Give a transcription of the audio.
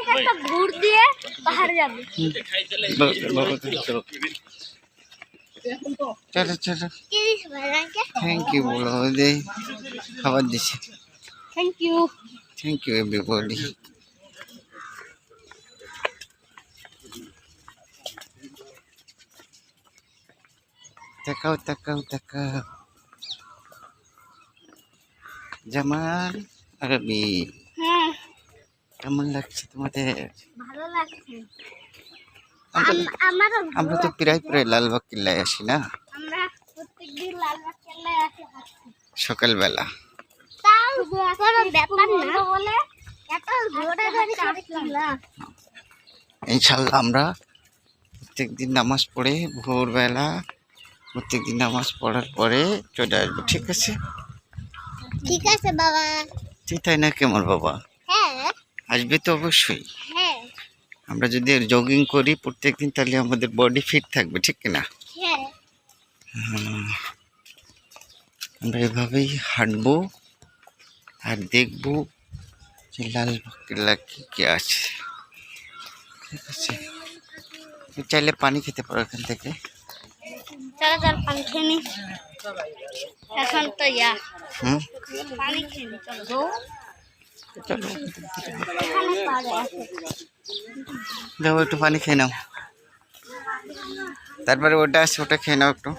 থেকে একটা ঘুর দিয়ে পাহাড়ে যাবে। চলো চলো, থ্যাংক ইউ বলো, দে খাবার দিছে। Thank you. Thank you everybody. তাকাও তাকাও তাকাও, জামাল আরবি হ্যাঁ কেমন লাগছে তোমাদের? ভালো লাগছে। আমরা তো প্রায় প্রায় লালবাগ কিল্লায় আসি না, আমরা প্রত্যেকদিন লালবাগ কেল্লায় আসি সকালবেলা। তাও কোনো ব্যাপার না বলে এত ঘোড়া গাড়ি চড়ছিলাম। ইনশাল্লাহ আমরা প্রত্যেকদিন নামাজ পড়ে ভোরবেলা প্রত্যেকদিন নামাজ পড়ার পরে চলে আসবো, ঠিক আছে? ঠিক আছে বাবা। ঠিক তাই না কেমন বাবা? হ্যাঁ আসবে তো অবশ্যই। হ্যাঁ আমরা যদি জগিং করি প্রত্যেকদিন তাহলে আমাদের বডি ফিট থাকবে, ঠিক কিনা? হ্যাঁ। আমরা এভাবেই হাঁটবো আর দেখবো যে লালবাগ কেল্লা কি কি আছে, ঠিক আছে? চাইলে পানি খেতে পারো এখান থেকে। চলো চল পানি খেয়ে নি এখন তো পানি খেয়ে নি। চলো চলো এখানে পাওয়া আছে। যাও একটু পানি খেয়ে নাও, তারপরে ওটা আছে ওটা খেয়ে নাও একটু।